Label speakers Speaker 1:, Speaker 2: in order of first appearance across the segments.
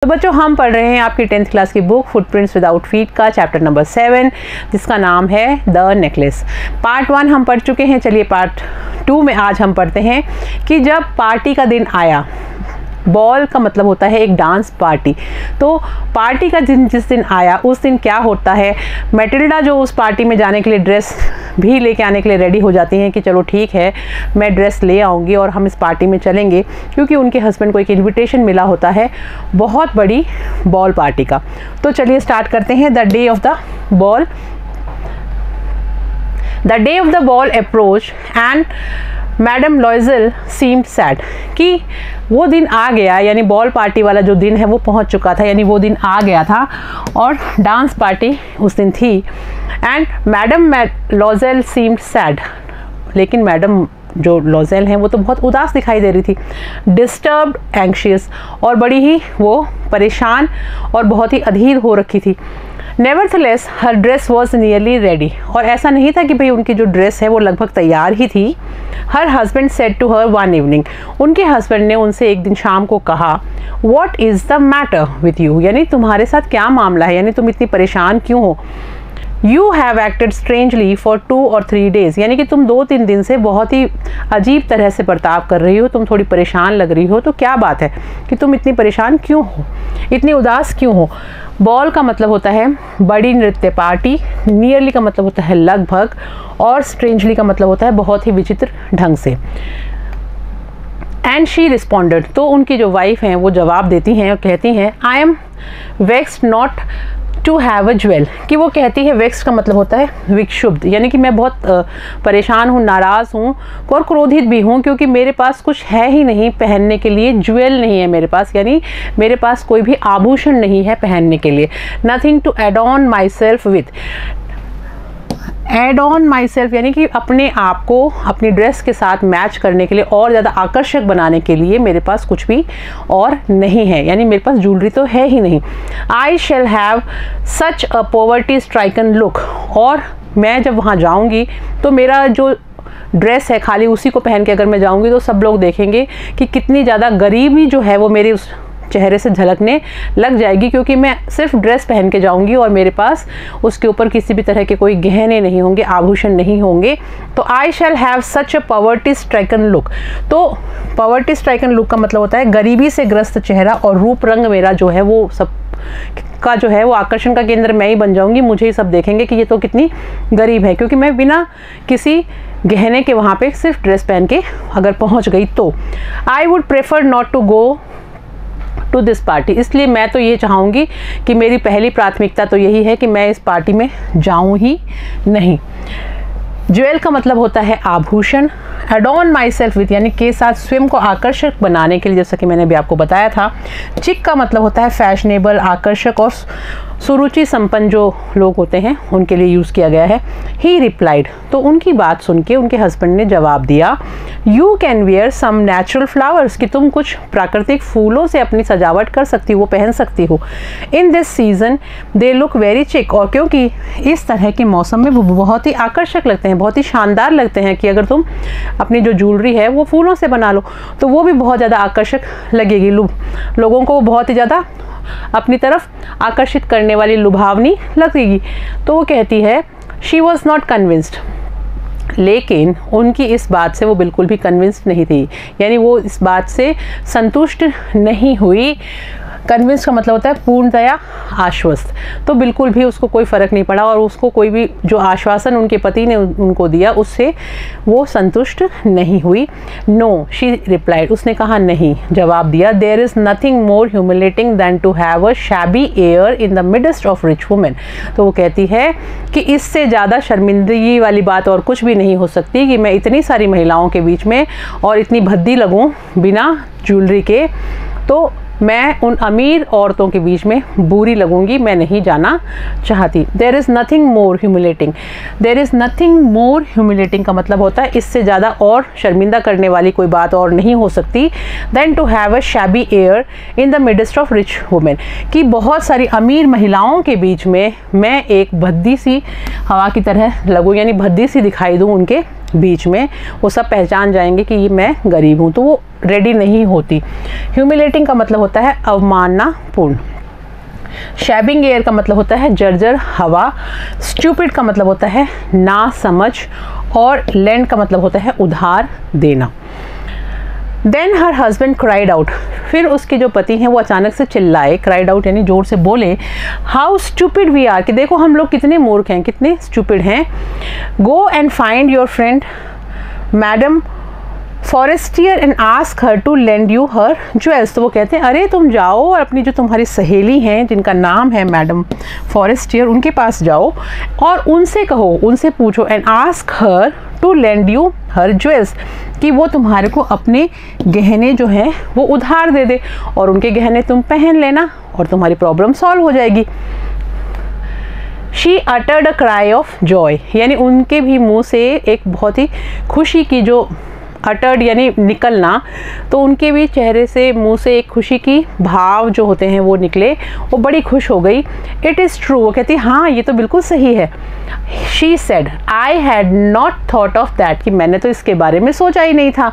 Speaker 1: तो बच्चों हम पढ़ रहे हैं आपकी 10th क्लास की बुक फुटप्रिंट्स विदाउट फीट का चैप्टर नंबर 7 जिसका नाम है द नेकलेस। पार्ट 1 हम पढ़ चुके हैं। चलिए पार्ट 2 में आज हम पढ़ते हैं कि जब पार्टी का दिन आया। बॉल का मतलब होता है एक डांस पार्टी। तो पार्टी का दिन जिस दिन आया उस दिन क्या होता है, मैटिल्डा जो उस पार्टी में जाने के लिए ड्रेस भी लेके आने के लिए रेडी हो जाती हैं कि चलो ठीक है मैं ड्रेस ले आऊँगी और हम इस पार्टी में चलेंगे, क्योंकि उनके हस्बैंड को एक इनविटेशन मिला होता है बहुत बड़ी बॉल पार्टी का। तो चलिए स्टार्ट करते हैं। The day of the ball. The day of the ball approach and madam Loisel seemed sad. कि वो दिन आ गया, यानी बॉल पार्टी वाला जो दिन है वो पहुंच चुका था, यानी वो दिन आ गया था और डांस पार्टी उस दिन थी। And madam Loisel seemed sad. लेकिन मैडम जो लॉयज़ल हैं वो तो बहुत उदास दिखाई दे रही थी, डिस्टर्ब्ड, एंग्शियस, और बड़ी ही वो परेशान और बहुत ही अधीर हो रखी थी। Nevertheless her dress was nearly ready. और ऐसा नहीं था कि भाई उनकी जो ड्रेस है वो लगभग तैयार ही थी। हर husband said to her one evening. उनके हस्बैंड ने उनसे एक दिन शाम को कहा, what is the matter with you, यानी तुम्हारे साथ क्या मामला है, यानी तुम इतनी परेशान क्यों हो। You have acted strangely for 2 or 3 days, यानी कि तुम 2-3 दिन से बहुत ही अजीब तरह से बर्ताव कर रही हो, तुम थोड़ी परेशान लग रही हो। तो क्या बात है कि तुम इतनी परेशान क्यों हो, इतनी उदास क्यों हो। बॉल का मतलब होता है बड़ी नृत्य पार्टी, नियरली का मतलब होता है लगभग, और स्ट्रेंजली का मतलब होता है बहुत ही विचित्र ढंग से। एंड शी रिस्पॉन्डेड, तो उनकी जो वाइफ हैं वो जवाब देती हैं और कहती हैं, I am vexed not to have a jewel. कि वो कहती है, वेक्स का मतलब होता है विक्षुब्ध, यानी कि मैं बहुत परेशान हूँ, नाराज़ हूँ और क्रोधित भी हूँ, क्योंकि मेरे पास कुछ है ही नहीं पहनने के लिए, ज्वेल नहीं है मेरे पास, यानी मेरे पास कोई भी आभूषण नहीं है पहनने के लिए। Nothing to add on myself with. Add on myself यानी कि अपने आप को अपनी ड्रेस के साथ मैच करने के लिए और ज़्यादा आकर्षक बनाने के लिए मेरे पास कुछ भी और नहीं है, यानी मेरे पास ज्वेलरी तो है ही नहीं। I shall have such a poverty stricken look. और मैं जब वहाँ जाऊँगी तो मेरा जो ड्रेस है खाली उसी को पहन के अगर मैं जाऊँगी तो सब लोग देखेंगे कि कितनी ज़्यादा गरीबी जो है वो मेरे उस चेहरे से झलकने लग जाएगी, क्योंकि मैं सिर्फ ड्रेस पहन के जाऊंगी और मेरे पास उसके ऊपर किसी भी तरह के कोई गहने नहीं होंगे, आभूषण नहीं होंगे। तो I shall have such a poverty stricken look. तो पॉवर्टी स्ट्राइकन लुक का मतलब होता है गरीबी से ग्रस्त चेहरा, और रूप रंग मेरा जो है वो सब का जो है वो आकर्षण का केंद्र मैं ही बन जाऊंगी। मुझे ही सब देखेंगे कि ये तो कितनी गरीब है, क्योंकि मैं बिना किसी गहने के वहाँ पे सिर्फ ड्रेस पहन के अगर पहुँच गई तो। I would prefer not to go to this party. इसलिए मैं तो ये चाहूँगी कि मेरी पहली प्राथमिकता तो यही है कि मैं इस पार्टी में जाऊँ ही नहीं। ज्वेल का मतलब होता है आभूषण। एडॉन माई सेल्फ विथ यानी के साथ स्वयं को आकर्षक बनाने के लिए, जैसा कि मैंने भी आपको बताया था। चिक का मतलब होता है फैशनेबल, आकर्षक और सुरुचि संपन्न जो लोग होते हैं उनके लिए यूज़ किया गया है। ही रिप्लाइड, तो उनकी बात सुन के उनके हस्बैंड ने जवाब दिया, you can wear some natural flowers, कि तुम कुछ प्राकृतिक फूलों से अपनी सजावट कर सकती हो, वो पहन सकती हो। In this season they look very चिक, और क्योंकि इस तरह के मौसम में वो बहुत ही आकर्षक लगते हैं, बहुत ही शानदार लगते हैं, कि अगर तुम अपनी जो ज्वेलरी है वो फूलों से बना लो तो वो भी बहुत ज़्यादा आकर्षक लगेगी, लोगों को बहुत ही ज़्यादा अपनी तरफ आकर्षित करने वाली, लुभावनी लगेगी। तो वो कहती है, शी वॉज नॉट कन्विंस्ड, लेकिन उनकी इस बात से वो बिल्कुल भी कन्विंस्ड नहीं थी, यानी वो इस बात से संतुष्ट नहीं हुई। कन्विंस का मतलब होता है पूर्णतया आश्वस्त। तो बिल्कुल भी उसको कोई फ़र्क नहीं पड़ा और उसको कोई भी जो आश्वासन उनके पति ने उनको दिया उससे वो संतुष्ट नहीं हुई। नो, शी रिप्लाइड, उसने कहा नहीं, जवाब दिया, there is nothing more humiliating than to have a shabby air in the midst of rich women. तो वो कहती है कि इससे ज़्यादा शर्मिंदगी वाली बात और कुछ भी नहीं हो सकती कि मैं इतनी सारी महिलाओं के बीच में और इतनी भद्दी लगूं बिना ज्वेलरी के। तो मैं उन अमीर औरतों के बीच में बुरी लगूंगी, मैं नहीं जाना चाहती। There is nothing more humiliating. There is nothing more humiliating का मतलब होता है इससे ज़्यादा और शर्मिंदा करने वाली कोई बात और नहीं हो सकती than to have a shabby air in the midst of rich women, कि बहुत सारी अमीर महिलाओं के बीच में मैं एक भद्दी सी हवा की तरह लगूँ, यानी भद्दी सी दिखाई दूँ उनके बीच में, वो सब पहचान जाएंगे कि ये मैं गरीब हूँ, तो वो रेडी नहीं होती। ह्यूमिलेटिंग का मतलब होता है अवमाननापूर्ण। शैबिंग एयर का मतलब होता है जर्जर हवा। स्टूपिड का मतलब होता है ना समझ। और लैंड का मतलब होता है उधार देना। Then her husband cried out, फिर उसके जो पति हैं वो अचानक से चिल्लाए, क्राइड आउट यानी जोर से बोले, हाउ स्टूपिड वी आर, कि देखो हम लोग कितने मूर्ख हैं, कितने स्टूपिड हैं। Go and find your friend madam Forestier and ask her to lend you her jewels. तो वो कहते हैं अरे तुम जाओ और अपनी जो तुम्हारी सहेली हैं जिनका नाम है मैडम फॉरेस्टियर, उनके पास जाओ और उनसे कहो, उनसे पूछो, and ask her to lend you her jewels, कि वो तुम्हारे को अपने गहने जो हैं वो उधार दे दे और उनके गहने तुम पहन लेना और तुम्हारी प्रॉब्लम सॉल्व हो जाएगी। She uttered a cry of Joy, यानी उनके भी मुंह से एक बहुत ही खुशी की जो अटर्ड यानी निकलना, तो उनके भी चेहरे से मुंह से एक खुशी की भाव जो होते हैं वो निकले, वो बड़ी खुश हो गई। इट इज़ ट्रू, वो कहती हाँ ये तो बिल्कुल सही है। She said I had not thought of that, कि मैंने तो इसके बारे में सोचा ही नहीं था।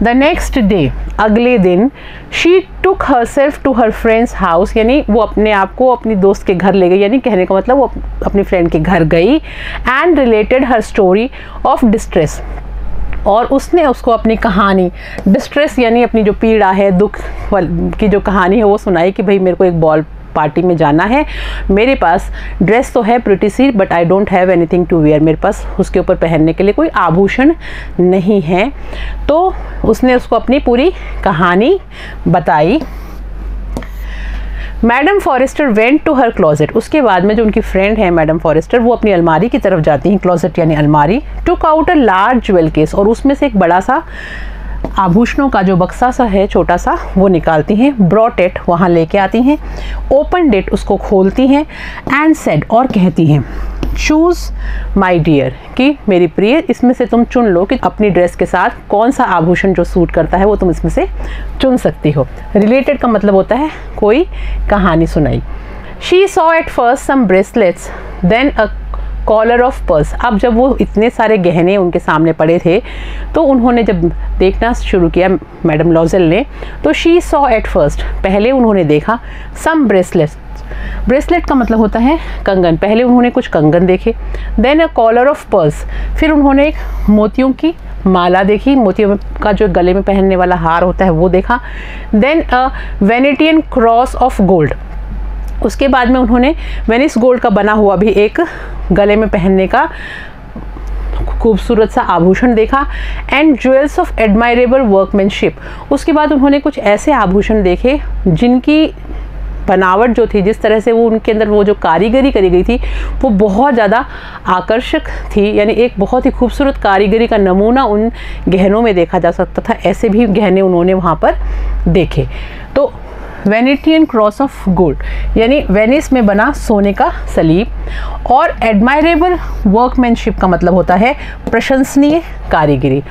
Speaker 1: द नेक्स्ट डे, अगले दिन, she took herself to her friend's house, यानी वो अपने आप को अपनी दोस्त के घर ले गई, यानी कहने का मतलब वो अपनी फ्रेंड के घर गई। And related her story of distress, और उसने उसको अपनी कहानी, डिस्ट्रेस यानी अपनी जो पीड़ा है, दुख की जो कहानी है वो सुनाई कि भाई मेरे को एक बॉल पार्टी में जाना है, मेरे पास ड्रेस तो है प्रिटी सी but I don't have anything to wear, मेरे पास उसके ऊपर पहनने के लिए कोई आभूषण नहीं है। तो उसने उसको अपनी पूरी कहानी बताई। Madam Forestier went to her closet, उसके बाद में जो उनकी फ्रेंड है मैडम फॉरेस्टर, वो अपनी अलमारी की तरफ जाती हैं, क्लोजेट यानी अलमारी। Took out a large jewel case, और उसमें से एक बड़ा सा आभूषणों का जो बक्सा सा है छोटा सा, वो निकालती हैं। ब्रॉट इट, वहाँ लेके आती हैं। ओपन इट, उसको खोलती हैं। एंड सेड, और कहती हैं, चूज़ माई डियर, कि मेरी प्रिय इसमें से तुम चुन लो कि अपनी ड्रेस के साथ कौन सा आभूषण जो सूट करता है वो तुम इसमें से चुन सकती हो। रिलेटेड का मतलब होता है कोई कहानी सुनाई। She saw at first some bracelets then a collar of pearls, अब जब वो इतने सारे गहने उनके सामने पड़े थे तो उन्होंने जब देखना शुरू किया मैडम लॉजेल ने, तो शी सॉ एट फर्स्ट, पहले उन्होंने देखा सम ब्रेसलेट्स, ब्रेसलेट का मतलब होता है कंगन, पहले उन्होंने कुछ कंगन देखे। Then a collar of pearls, फिर उन्होंने एक मोतियों की माला देखी, मोतियों का जो गले में पहनने वाला हार होता है वो देखा। Then a Venetian cross of gold, उसके बाद में उन्होंने वेनिस गोल्ड का बना हुआ भी एक गले में पहनने का खूबसूरत सा आभूषण देखा। And jewels of admirable workmanship, उसके बाद उन्होंने कुछ ऐसे आभूषण देखे जिनकी बनावट जो थी, जिस तरह से वो उनके अंदर वो जो कारीगरी करी गई थी वो बहुत ज़्यादा आकर्षक थी, यानी एक बहुत ही खूबसूरत कारीगरी का नमूना उन गहनों में देखा जा सकता था। ऐसे भी गहने उन्होंने वहाँ पर देखे। तो वेनेटियन क्रॉस ऑफ गोल्ड यानी वेनिस में बना सोने का सलीब, और एडमायरेबल वर्कमैनशिप का मतलब होता है प्रशंसनीय कारीगरी।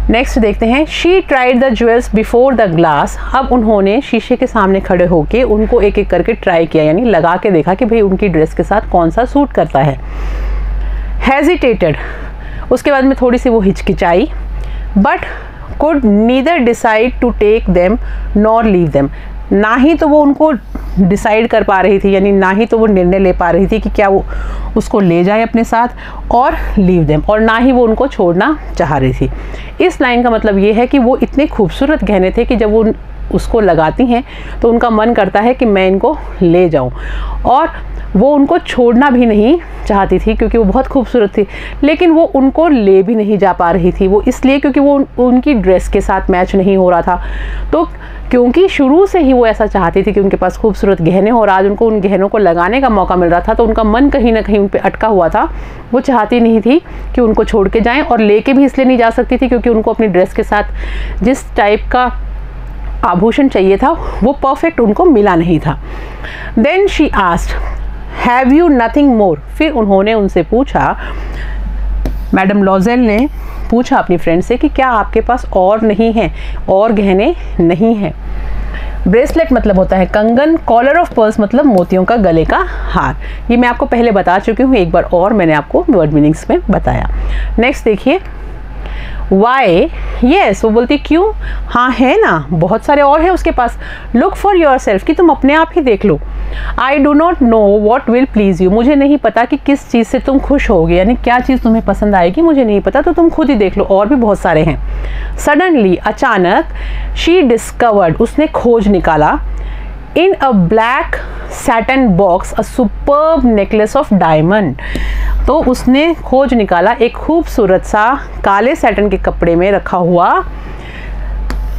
Speaker 1: नेक्स्ट देखते हैं, she tried the jewels before the glass, अब उन्होंने शीशे के सामने खड़े होके उनको एक एक करके ट्राई किया, यानी लगा के देखा कि भाई उनकी ड्रेस के साथ कौन सा सूट करता है। हेजिटेटेड, उसके बाद में थोड़ी सी वो हिचकिचाई, but could neither decide to take them nor leave them, ना ही तो वो उनको डिसाइड कर पा रही थी, यानी ना ही तो वो निर्णय ले पा रही थी कि क्या वो उसको ले जाए अपने साथ, और लीव देम, और ना ही वो उनको छोड़ना चाह रही थी। इस लाइन का मतलब ये है कि वो इतने खूबसूरत गहने थे कि जब वो उसको लगाती हैं तो उनका मन करता है कि मैं इनको ले जाऊं, और वो उनको छोड़ना भी नहीं चाहती थी क्योंकि वो बहुत खूबसूरत थी, लेकिन वो उनको ले भी नहीं जा पा रही थी। वो इसलिए क्योंकि वो उनकी ड्रेस के साथ मैच नहीं हो रहा था। तो क्योंकि शुरू से ही वो ऐसा चाहती थी कि उनके पास खूबसूरत गहने हो और आज उनको उन गहनों को लगाने का मौका मिल रहा था, तो उनका मन कहीं ना कहीं उन पर अटका हुआ था। वो चाहती नहीं थी कि उनको छोड़ के जाएं, और लेके भी इसलिए नहीं जा सकती थी क्योंकि उनको अपनी ड्रेस के साथ जिस टाइप का आभूषण चाहिए था वो परफेक्ट उनको मिला नहीं था। Then she asked, have you nothing more, फिर उन्होंने उनसे पूछा, मैडम लॉजेल ने पूछा अपनी फ्रेंड से कि क्या आपके पास और नहीं है, और गहने नहीं हैं। ब्रेसलेट मतलब होता है कंगन, कॉलर ऑफ पर्ल्स मतलब मोतियों का गले का हार। ये मैं आपको पहले बता चुकी हूँ एक बार और, मैंने आपको वर्ड मीनिंग्स में बताया। नेक्स्ट देखिए, वाई, यस, वो बोलती क्यों, हाँ है ना, बहुत सारे और है उसके पास। लुक फॉर योर सेल्फ, कि तुम अपने आप ही देख लो। I do not know what will please you, मुझे नहीं पता कि किस चीज़ से तुम खुश होगे, यानी क्या चीज़ तुम्हें पसंद आएगी मुझे नहीं पता, तो तुम खुद ही देख लो, और भी बहुत सारे हैं। सडनली, अचानक, शी डिस्कवर्ड, उसने खोज निकाला, in a black satin box a superb necklace of diamond, तो उसने खोज निकाला एक खूबसूरत सा काले सैटन के कपड़े में रखा हुआ,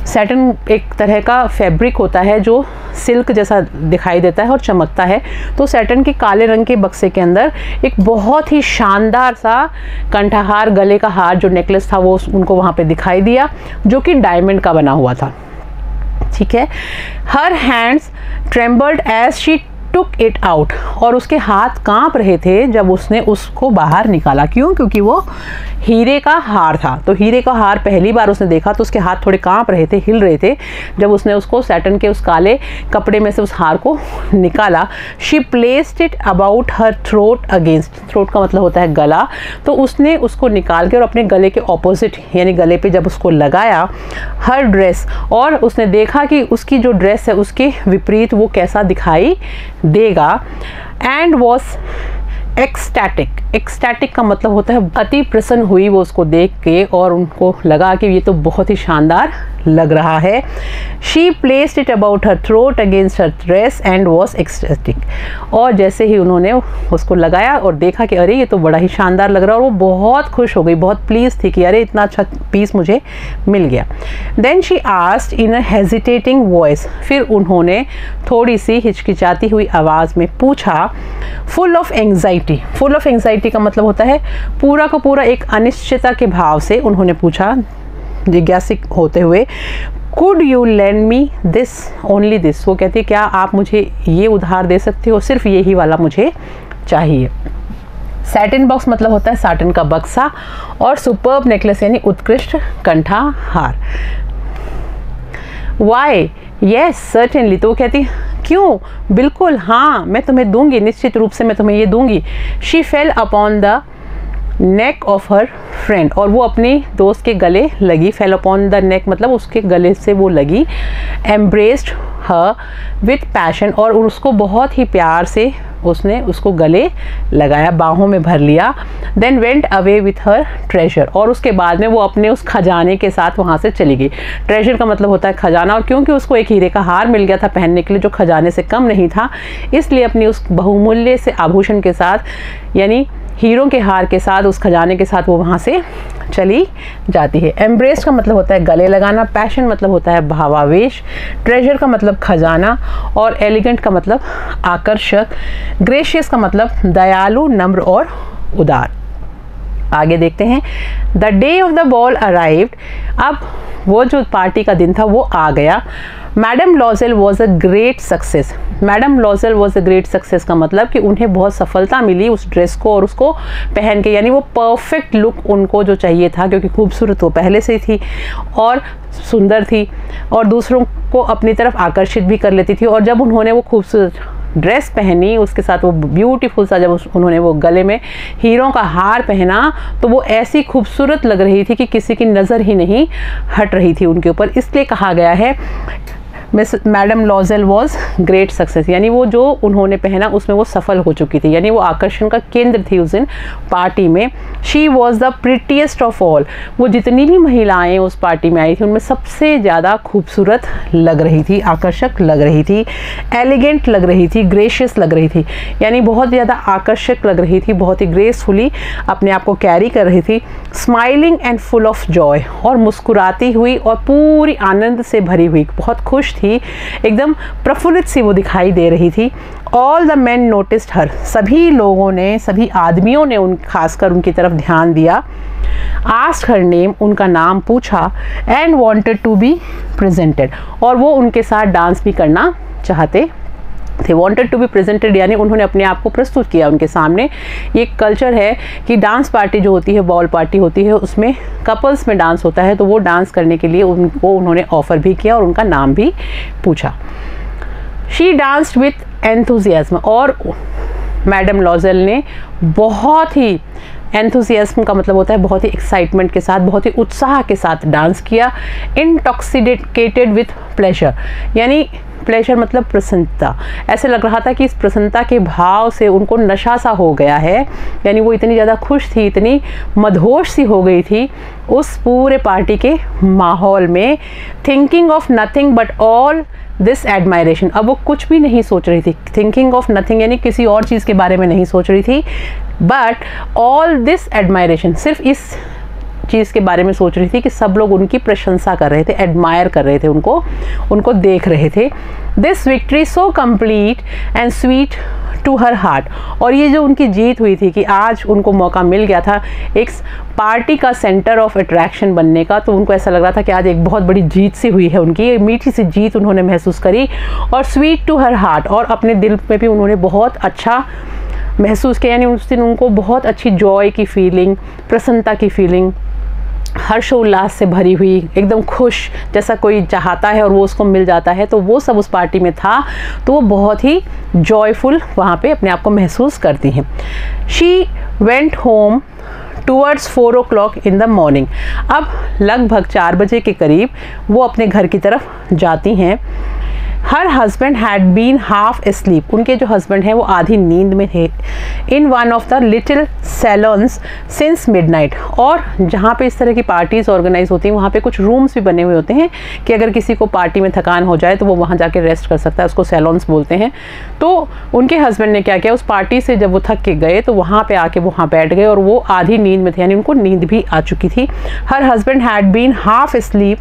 Speaker 1: सैटन एक तरह का फैब्रिक होता है जो सिल्क जैसा दिखाई देता है और चमकता है, तो सैटन के काले रंग के बक्से के अंदर एक बहुत ही शानदार सा कंठहार, गले का हार जो नेकलेस था वो उनको वहाँ पे दिखाई दिया, जो कि डायमंड का बना हुआ था। ठीक है, her hands trembled as she took it out, और उसके हाथ कांप रहे थे जब उसने उसको बाहर निकाला। क्यों? क्योंकि वो हीरे का हार था, तो हीरे का हार पहली बार उसने देखा तो उसके हाथ थोड़े कांप रहे थे, हिल रहे थे जब उसने उसको सैटन के उस काले कपड़े में से उस हार को निकाला। She placed it about her throat against, throat का मतलब होता है गला, तो उसने उसको निकाल के और अपने गले के ऑपोजिट यानी गले पे जब उसको लगाया, हर ड्रेस, और उसने देखा कि उसकी जो ड्रेस है उसके विपरीत वो कैसा दिखाई देगा। एंड वॉज एक्सटैटिक, एक्सटैटिक का मतलब होता है अति प्रसन्न हुई वो उसको देख के, और उनको लगा कि ये तो बहुत ही शानदार लग रहा है। She placed it about her throat against her dress and was ecstatic, और जैसे ही उन्होंने उसको लगाया और देखा कि अरे ये तो बड़ा ही शानदार लग रहा है, और वो बहुत खुश हो गई, बहुत प्लीज थी कि अरे इतना अच्छा पीस मुझे मिल गया। Then she asked in a hesitating voice, फिर उन्होंने थोड़ी सी हिचकिचाती हुई आवाज़ में पूछा, full of anxiety, full of anxiety का मतलब होता है पूरा का पूरा एक अनिश्चितता के भाव से उन्होंने पूछा, जिज्ञासिक होते हुए, could you lend me this only this, वो कहती है क्या आप मुझे ये उधार दे सकते हो, सिर्फ यही वाला मुझे चाहिए। सैटिन बॉक्स मतलब होता है साटन का बक्सा, और सुपर्ब नेकलेस यानी उत्कृष्ट कंठा हार। वाई, यस सर्टेनली, तो वो कहती क्यों, बिल्कुल हाँ मैं तुम्हें दूंगी, निश्चित रूप से मैं तुम्हें ये दूंगी। She fail upon the neck of her friend, और वो अपने दोस्त के गले लगी, फेल अपॉन द नेक मतलब उसके गले से वो लगी। एम्ब्रेस्ड हर विथ पैशन, और उसको बहुत ही प्यार से उसने उसको गले लगाया, बाहों में भर लिया। Then went away with her treasure, और उसके बाद में वो अपने उस खजाने के साथ वहाँ से चली गई। ट्रेजर का मतलब होता है खजाना, और क्योंकि उसको एक हीरे का हार मिल गया था पहनने के लिए जो खजाने से कम नहीं था, इसलिए अपनी उस बहुमूल्य से आभूषण के साथ यानी हीरों के हार के साथ, उस खजाने के साथ वो वहाँ से चली जाती है। एम्ब्रेस का मतलब होता है गले लगाना, पैशन मतलब होता है भावावेश, ट्रेजर का मतलब खजाना, और एलिगेंट का मतलब आकर्षक, ग्रेशियस का मतलब दयालु, नम्र और उदार। आगे देखते हैं। The day of the ball arrived, अब वो जो पार्टी का दिन था वो आ गया। Madam Loisel was a great success, madam Loisel was a great success का मतलब कि उन्हें बहुत सफलता मिली उस ड्रेस को और उसको पहन के, यानी वो परफेक्ट लुक उनको जो चाहिए था, क्योंकि खूबसूरत वो पहले से थी और सुंदर थी और दूसरों को अपनी तरफ आकर्षित भी कर लेती थी। और जब उन्होंने वो खूबसूरत ड्रेस पहनी, उसके साथ वो ब्यूटीफुल सा जब उन्होंने वो गले में हीरों का हार पहना, तो वो ऐसी खूबसूरत लग रही थी कि किसी की नज़र ही नहीं हट रही थी उनके ऊपर। इसलिए कहा गया है miss madam Loisel was great success, यानी वो जो उन्होंने पहना उसमें वो सफल हो चुकी थी, यानी वो आकर्षण का केंद्र थी उस दिन पार्टी में। She was the prettiest of all, वो जितनी भी महिलाएं उस पार्टी में आई थी उनमें सबसे ज़्यादा खूबसूरत लग रही थी, आकर्षक लग रही थी, एलिगेंट लग रही थी, ग्रेशियस लग रही थी, यानी बहुत ज़्यादा आकर्षक लग रही थी, बहुत ही ग्रेसफुली अपने आप को कैरी कर रही थी। Smiling and full of Joy, और मुस्कुराती हुई और पूरी आनंद से भरी हुई, बहुत खुश थी, एकदम प्रफुल्लित सी वो दिखाई दे रही थी। ऑल द मैन नोटिस्ड हर, सभी लोगों ने, सभी आदमियों ने खासकर उनकी तरफ ध्यान दिया। आस्क्ड हर नेम, उनका नाम पूछा। And wanted to be presented, और वो उनके साथ डांस भी करना चाहते they wanted to be presented, यानी उन्होंने अपने आप को प्रस्तुत किया उनके सामने। ये कल्चर है कि डांस पार्टी जो होती है, बॉल पार्टी होती है, उसमें कपल्स में डांस होता है, तो वो डांस करने के लिए उनको उन्होंने ऑफ़र भी किया और उनका नाम भी पूछा। शी डांस्ड विथ एंथुजियाज्म, और मैडम लॉज़ेल ने बहुत ही, एंथुजियाज्म का मतलब होता है बहुत ही एक्साइटमेंट के साथ, बहुत ही उत्साह के साथ डांस किया। इंटॉक्सिकेटेड विथ प्लेजर, यानी प्लेजर मतलब प्रसन्नता, ऐसे लग रहा था कि इस प्रसन्नता के भाव से उनको नशा सा हो गया है, यानी वो इतनी ज़्यादा खुश थी, इतनी मदहोश सी हो गई थी उस पूरे पार्टी के माहौल में। Thinking of nothing but all this admiration, अब वो कुछ भी नहीं सोच रही थी। थिंकिंग ऑफ नथिंग यानी किसी और चीज़ के बारे में नहीं सोच रही थी, बट ऑल दिस एडमायरेशन, सिर्फ इस चीज़ के बारे में सोच रही थी कि सब लोग उनकी प्रशंसा कर रहे थे, एडमायर कर रहे थे, उनको देख रहे थे। This victory so complete and sweet to her heart, और ये जो उनकी जीत हुई थी कि आज उनको मौका मिल गया था एक पार्टी का सेंटर ऑफ अट्रैक्शन बनने का, तो उनको ऐसा लग रहा था कि आज एक बहुत बड़ी जीत सी हुई है उनकी, एक मीठी सी जीत उन्होंने महसूस करी। और स्वीट टू हर हार्ट, और अपने दिल में भी उन्होंने बहुत अच्छा महसूस किया, यानी उस दिन उनको बहुत अच्छी जॉय की फीलिंग, प्रसन्नता की फीलिंग, हर्षोल्लास से भरी हुई, एकदम खुश, जैसा कोई चाहता है और वो उसको मिल जाता है, तो वो सब उस पार्टी में था, तो वो बहुत ही जॉयफुल वहाँ पे अपने आप को महसूस करती हैं। She went home towards 4 o'clock in the morning, अब लगभग 4 बजे के करीब वो अपने घर की तरफ जाती हैं। Her husband had been half asleep, उनके जो हस्बैंड हैं वो आधी नींद में थे। In one of the little salons since midnight, और जहाँ पे इस तरह की पार्टीज़ ऑर्गेनाइज होती हैं वहाँ पे कुछ रूम्स भी बने हुए होते हैं कि अगर किसी को पार्टी में थकान हो जाए तो वो वहाँ जाके रेस्ट कर सकता है, उसको सैलॉन्स बोलते हैं। तो उनके हस्बैंड ने क्या किया, उस पार्टी से जब वो थक के गए तो वहाँ पे आके वहाँ बैठ गए, और वो आधी नींद में थे, यानी उनको नींद भी आ चुकी थी। हर husband had been half asleep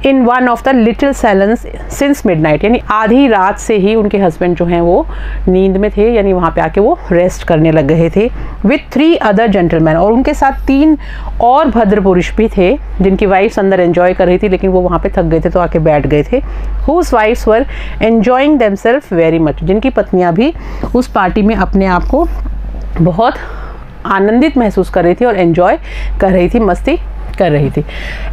Speaker 1: in one of the little salons since midnight, यानी आधी रात से ही उनके हस्बैंड जो हैं वो नींद में थे, यानी वहाँ पे आके वो रेस्ट करने लग गए थे। विथ 3 अदर जेंटलमैन, और उनके साथ 3 और भद्र पुरुष भी थे जिनकी वाइफ्स अंदर एंजॉय कर रही थी, लेकिन वो वहाँ पे थक गए थे तो आके बैठ गए थे। Whose wives were enjoying themselves very much, जिनकी पत्नियाँ भी उस पार्टी में अपने आप को बहुत आनंदित महसूस कर रही थी और एंजॉय कर रही थी, मस्ती कर रही थी।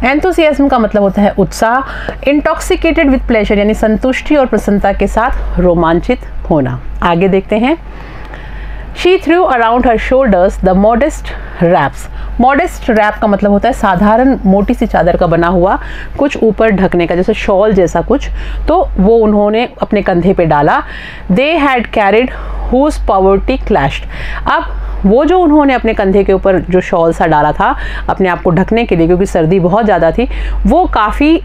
Speaker 1: एंथुसियाज्म का मतलब होता है उत्साह। इंटॉक्सिकेटेड विथ प्लेजर, यानी संतुष्टि और प्रसन्नता के साथ रोमांचित होना। आगे देखते हैं। She threw around her shoulders the modest wraps, modest wrap का मतलब होता है साधारण मोटी सी चादर का बना हुआ कुछ ऊपर ढकने का, जैसे शॉल जैसा कुछ, तो वो उन्होंने अपने कंधे पे डाला। They had carried whose poverty clashed, अब वो जो उन्होंने अपने कंधे के ऊपर जो शॉल सा डाला था अपने आप को ढकने के लिए, क्योंकि सर्दी बहुत ज़्यादा थी, वो काफ़ी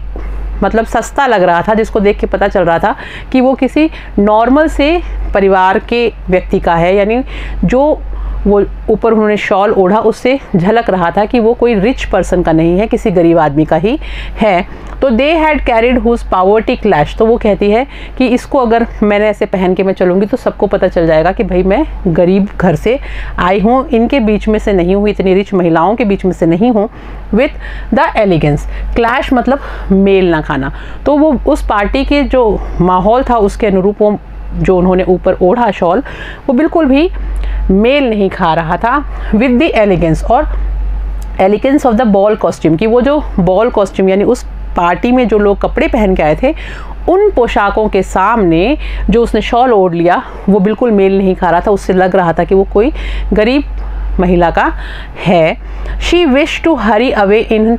Speaker 1: मतलब सस्ता लग रहा था, जिसको देख के पता चल रहा था कि वो किसी नॉर्मल से परिवार के व्यक्ति का है, यानी जो वो ऊपर उन्होंने शॉल ओढ़ा उससे झलक रहा था कि वो कोई रिच पर्सन का नहीं है, किसी गरीब आदमी का ही है। तो they had carried whose poverty clash, तो वो कहती है कि इसको अगर मैंने ऐसे पहन के मैं चलूँगी तो सबको पता चल जाएगा कि भाई मैं गरीब घर से आई हूँ, इनके बीच में से नहीं हूँ, इतनी रिच महिलाओं के बीच में से नहीं हूँ। विथ द एलिगेंस, क्लैश मतलब मेल ना खाना, तो वो उस पार्टी के जो माहौल था उसके अनुरूप वो जो उन्होंने ऊपर ओढ़ा शॉल वो बिल्कुल भी मेल नहीं खा रहा था। विद द एलिगेंस, और elegance of the ball costume, कि वो जो बॉल कॉस्ट्यूम यानी उस पार्टी में जो लोग कपड़े पहन के आए थे उन पोशाकों के सामने जो उसने शॉल ओढ़ लिया वो बिल्कुल मेल नहीं खा रहा था, उससे लग रहा था कि वो कोई गरीब महिला का है। She wish to hurry away in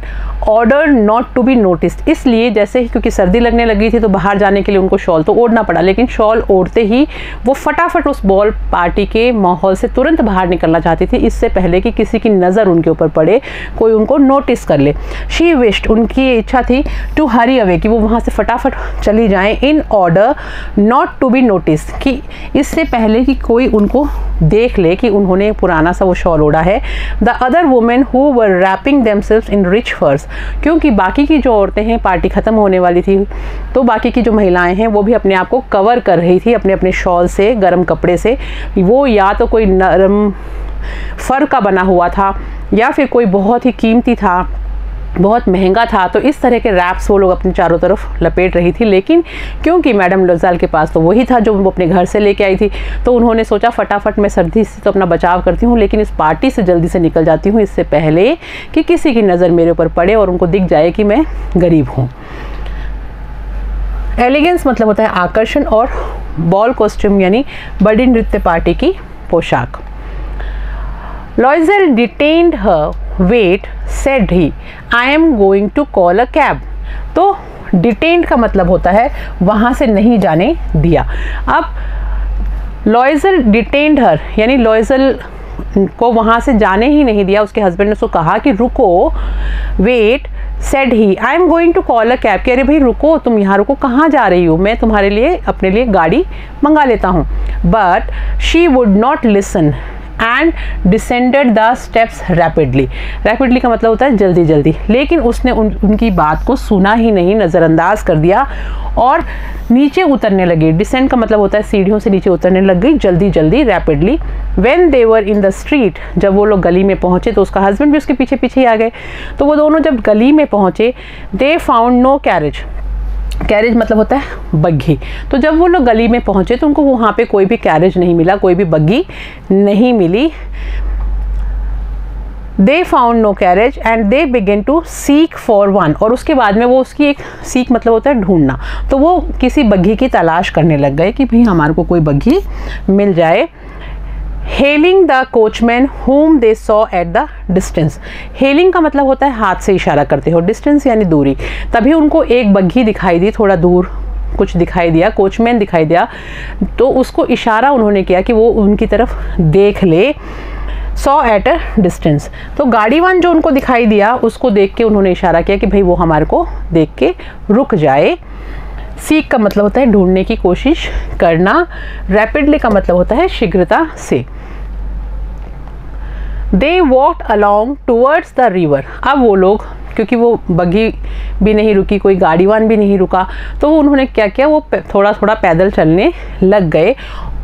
Speaker 1: order not to be noticed, इसलिए जैसे ही क्योंकि सर्दी लगने लगी थी तो बाहर जाने के लिए उनको शॉल तो ओढ़ना पड़ा, लेकिन शॉल ओढ़ते ही वो फटाफट उस बॉल पार्टी के माहौल से तुरंत बाहर निकलना चाहती थी, इससे पहले कि किसी की नज़र उनके ऊपर पड़े, कोई उनको नोटिस कर ले। शी विश्ड, उनकी इच्छा थी टू हरी अवे, कि वो वहाँ से फटाफट चली जाएँ, in order not to be notice, कि इससे पहले कि कोई उनको देख ले कि उन्होंने पुराना सा वो शॉल ओढ़ा है। The other women who were wrapping themselves in rich furs, क्योंकि बाकी की जो औरतें हैं पार्टी ख़त्म होने वाली थी तो बाकी की जो महिलाएं हैं वो भी अपने आप को कवर कर रही थी अपने अपने शॉल से, गर्म कपड़े से। वो या तो कोई नरम फर का बना हुआ था या फिर कोई बहुत ही कीमती था, बहुत महंगा था, तो इस तरह के रैप्स वो लोग अपने चारों तरफ लपेट रही थी। लेकिन क्योंकि मैडम लोज़ेल के पास तो वही था जो वो अपने घर से लेके आई थी, तो उन्होंने सोचा फटाफट मैं सर्दी से तो अपना बचाव करती हूँ, लेकिन इस पार्टी से जल्दी से निकल जाती हूँ इससे पहले कि किसी की नज़र मेरे ऊपर पड़े और उनको दिख जाए कि मैं गरीब हूँ। एलिगेंस मतलब होता है आकर्षण, और बॉल कॉस्ट्यूम यानी बड़ी नृत्य पार्टी की पोशाक। Loisel detained her, wait said he, I am going to call a cab. तो डिटेन्ड का मतलब होता है वहाँ से नहीं जाने दिया। अब लॉइजेल डिटेन्ड हर यानी लॉइजेल को वहाँ से जाने ही नहीं दिया। उसके हस्बैंड ने उसको कहा कि रुको, wait said he, I am going to call a cab, कि अरे भाई रुको, तुम यहाँ रुको, कहाँ जा रही हो, मैं तुम्हारे लिए अपने लिए गाड़ी मंगा लेता हूँ। But she would not listen and descended the steps rapidly. Rapidly का मतलब होता है जल्दी जल्दी, लेकिन उसने उनकी बात को सुना ही नहीं, नज़रअंदाज कर दिया और नीचे उतरने लगी। डिसेंड का मतलब होता है सीढ़ियों से नीचे उतरने लग गई जल्दी जल्दी, rapidly. When they were in the street, जब वो लोग गली में पहुँचे तो उसका हस्बैंड भी उसके पीछे पीछे ही आ गए। तो वो दोनों जब गली में पहुँचे, they found no carriage. Carriage मतलब होता है बग्घी। तो जब वो लोग गली में पहुंचे तो उनको वहाँ पे कोई भी कैरेज नहीं मिला, कोई भी बग्घी नहीं मिली। They found no carriage and they began to seek for one, और उसके बाद में वो उसकी एक सीक मतलब होता है ढूंढना, तो वो किसी बग्घी की तलाश करने लग गए कि भाई हमारे को कोई बग्घी मिल जाए। Hailing the coachman whom they saw at the distance। Hailing का मतलब होता है हाथ से इशारा करते हो, डिस्टेंस यानी दूरी। तभी उनको एक बग्घी दिखाई दी, थोड़ा दूर कुछ दिखाई दिया, कोचमैन दिखाई दिया, तो उसको इशारा उन्होंने किया कि वो उनकी तरफ देख ले। सॉ एट अ डिस्टेंस, तो गाड़ीवान जो उनको दिखाई दिया उसको देख के उन्होंने इशारा किया कि भाई वो हमारे को देख के रुक जाए। सीक का मतलब होता है ढूंढने की कोशिश करना। रैपिडली का मतलब होता है शीघ्रता से। They walked along towards the river. अब वो लोग, क्योंकि वो बग्घी भी नहीं रुकी, कोई गाड़ीवान भी नहीं रुका, तो उन्होंने क्या किया, वो थोड़ा थोड़ा पैदल चलने लग गए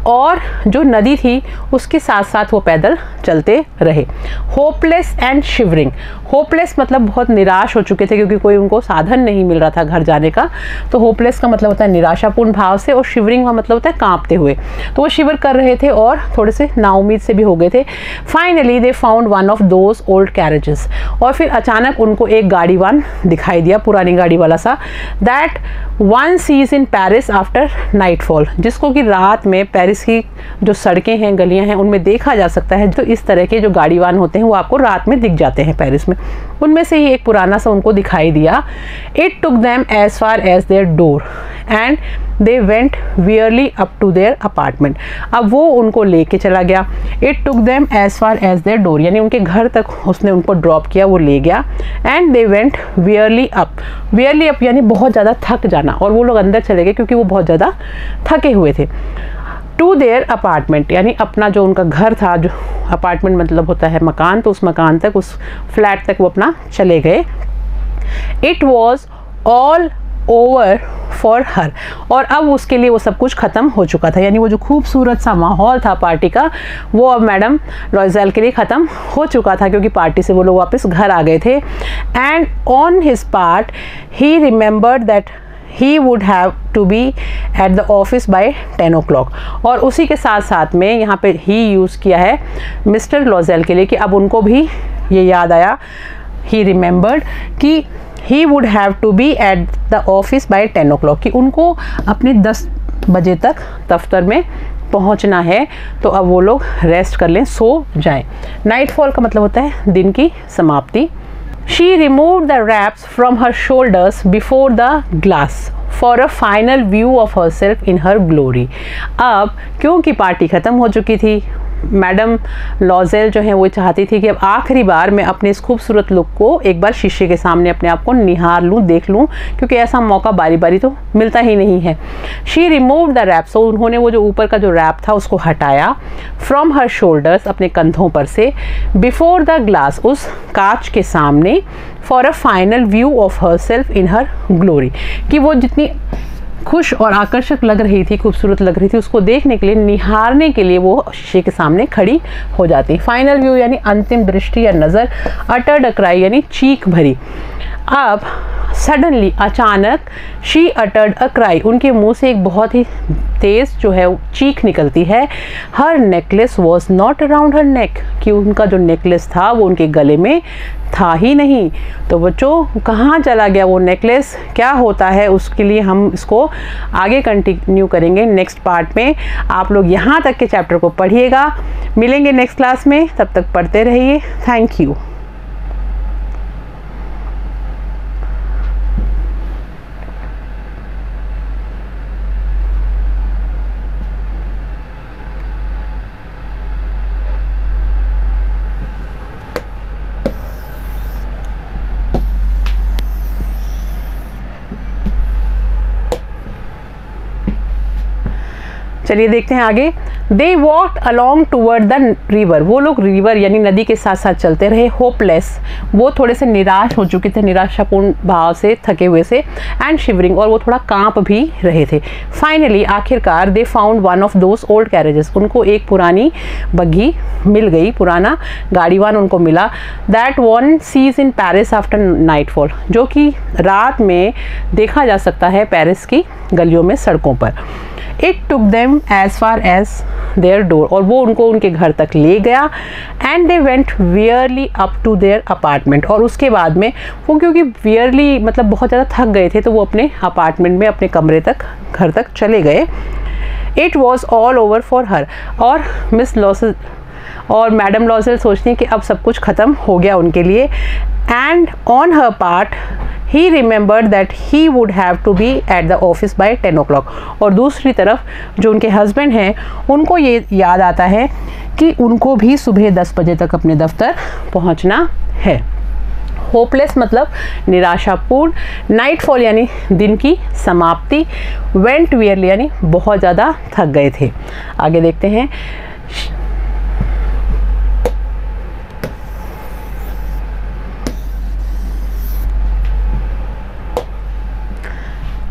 Speaker 1: और जो नदी थी उसके साथ साथ वो पैदल चलते रहे। Hopeless and shivering. होपलेस मतलब बहुत निराश हो चुके थे क्योंकि कोई उनको साधन नहीं मिल रहा था घर जाने का, तो होपलेस का मतलब होता है निराशापूर्ण भाव से, और शिवरिंग का मतलब होता है कांपते हुए। तो वो शिवर कर रहे थे और थोड़े से नाउमीद से भी हो गए थे। Finally they found one of those old carriages, और फिर अचानक उनको एक गाड़ीवान दिखाई दिया, पुरानी गाड़ी वाला सा, that one seize in Paris after nightfall, जिसको कि रात में पेरिस की जो सड़कें हैं, गलियां हैं, उनमें देखा जा सकता है। तो इस तरह के जो गाड़ीवान होते हैं वो आपको रात में दिख जाते हैं पेरिस में। उनमें से ही एक पुराना सा उनको दिखाई दिया। It took them as far as their door and they went wearily up to their apartment. अब वो उनको लेके चला गया। It took them as far as their door, यानी उनके घर तक उसने उनको ड्रॉप किया, वो ले गया। And they went wearily up. Verily up यानी बहुत ज़्यादा थक जाना, और वो लोग अंदर चले गए क्योंकि वो बहुत ज़्यादा थके हुए थे। टू देयर अपार्टमेंट, यानी अपना जो उनका घर था, जो अपार्टमेंट मतलब होता है मकान, तो उस मकान तक, उस फ्लैट तक वो अपना चले गए। It was all over for her, और अब उसके लिए वो सब कुछ ख़त्म हो चुका था, यानी वो जो खूबसूरत सा माहौल था पार्टी का, वो अब मैडम लॉइजेल के लिए ख़त्म हो चुका था क्योंकि पार्टी से वो लोग वापस घर आ गए थे। And on his part he remembered that he would have to be at the office by 10 o'clock, और उसी के साथ साथ में यहाँ पे ही यूज़ किया है मिस्टर लॉइजेल के लिए कि अब उनको भी ये याद आया, ही रिमेंबर्ड कि he would have to be at the office by 10 o'clock, कि उनको अपने 10 बजे तक दफ्तर में पहुंचना है। तो अब वो लोग रेस्ट कर लें, सो जाएं। नाइटफॉल का मतलब होता है दिन की समाप्ति। She removed the wraps from her shoulders before the glass for a final view of herself in her glory। अब क्योंकि पार्टी ख़त्म हो चुकी थी, मैडम लॉइजेल जो है वो चाहती थी कि अब आखिरी बार मैं अपने इस खूबसूरत लुक को एक बार शीशे के सामने अपने आप को निहार लूँ, देख लूँ, क्योंकि ऐसा मौका बारी बारी तो मिलता ही नहीं है। शी रिमूव्ड द रैप, सो उन्होंने वो जो ऊपर का जो रैप था उसको हटाया। फ्रॉम हर शोल्डर्स, अपने कंधों पर से। बिफोर द ग्लास, उस कांच के सामने। For a final view of herself in her glory, कि वो जितनी खुश और आकर्षक लग रही थी, खूबसूरत लग रही थी, उसको देखने के लिए, निहारने के लिए वो शीशे के सामने खड़ी हो जाती। फाइनल व्यू यानी अंतिम दृष्टि या नज़र, अटर्ड अ क्राई यानी चीख भरी। अब सडनली अचानक, शी अटर्ड अ क्राई, उनके मुंह से एक बहुत ही तेज़ जो है चीख निकलती है। हर नेकलेस वॉज नॉट अराउंड हर नेक, कि उनका जो नेकलेस था वो उनके गले में था ही नहीं। तो बच्चों कहाँ चला गया वो नेकलेस, क्या होता है, उसके लिए हम इसको आगे कंटिन्यू करेंगे नेक्स्ट पार्ट में। आप लोग यहाँ तक के चैप्टर को पढ़िएगा। मिलेंगे नेक्स्ट क्लास में, तब तक पढ़ते रहिए। Thank you. चलिए देखते हैं आगे। They walked along toward the river, वो लोग रिवर यानी नदी के साथ साथ चलते रहे। होपलेस, वो थोड़े से निराश हो चुके थे, निराशापूर्ण भाव से, थके हुए से। एंड शिवरिंग, और वो थोड़ा कांप भी रहे थे। फाइनली, आखिरकार, they found one of those old carriages, उनको एक पुरानी बग्घी मिल गई, पुराना गाड़ीवान उनको मिला। That one seize in Paris after nightfall, जो कि रात में देखा जा सकता है पेरिस की गलियों में, सड़कों पर। It took them as far as their door, और वो उनको उनके घर तक ले गया। And they went wearily up to their apartment, और उसके बाद में वो, क्योंकि वियरली मतलब बहुत ज़्यादा थक गए थे, तो वो अपने अपार्टमेंट में, अपने कमरे तक, घर तक चले गए। It was all over for her, और मिस लॉसेल और मैडम लॉसेल सोचती हैं कि अब सब कुछ ख़त्म हो गया उनके लिए। And on her part he remembered that he would have to be at the office by 10 o'clock, और दूसरी तरफ जो उनके हस्बैंड हैं, उनको ये याद आता है कि उनको भी सुबह 10 बजे तक अपने दफ्तर पहुंचना है। होपलेस मतलब निराशापूर्ण, नाइटफॉल यानी दिन की समाप्ति, वेंट वियरली यानी बहुत ज़्यादा थक गए थे। आगे देखते हैं।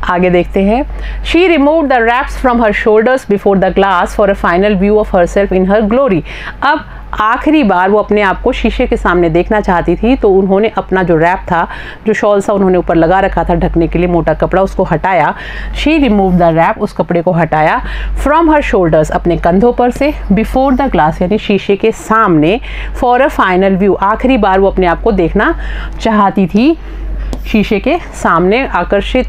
Speaker 1: आगे देखते हैं। She remove the wraps from her shoulders before the glass for a final view of herself in her glory. अब आखिरी बार वो अपने आप को शीशे के सामने देखना चाहती थी, तो उन्होंने अपना जो रैप था, जो शॉल सा उन्होंने ऊपर लगा रखा था ढकने के लिए, मोटा कपड़ा, उसको हटाया। शी रिमूव द रैप, उस कपड़े को हटाया। फ्रॉम हर शोल्डर्स, अपने कंधों पर से। बिफोर द ग्लास यानी शीशे के सामने। फॉर अ फाइनल व्यू, आखिरी बार वो अपने आप को देखना चाहती थी शीशे के सामने। आकर्षित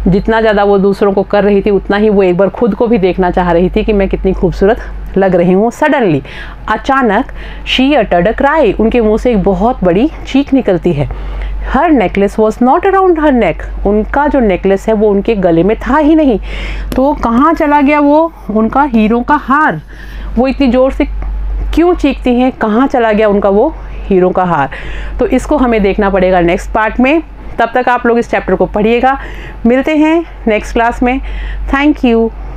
Speaker 1: जितना ज़्यादा वो दूसरों को कर रही थी, उतना ही वो एक बार खुद को भी देखना चाह रही थी कि मैं कितनी खूबसूरत लग रही हूँ। सडनली, अचानक, शी अटर्ड अ क्राई, उनके मुंह से एक बहुत बड़ी चीख निकलती है। हर नेकलेस वॉज नॉट अराउंड हर नेक, उनका जो नेकलेस है वो उनके गले में था ही नहीं। तो कहाँ चला गया वो उनका हीरों का हार? वो इतनी ज़ोर से क्यों चीखती हैं, कहाँ चला गया उनका वो हीरों का हार? तो इसको हमें देखना पड़ेगा नेक्स्ट पार्ट में। तब तक आप लोग इस चैप्टर को पढ़िएगा। मिलते हैं नेक्स्ट क्लास में। Thank you.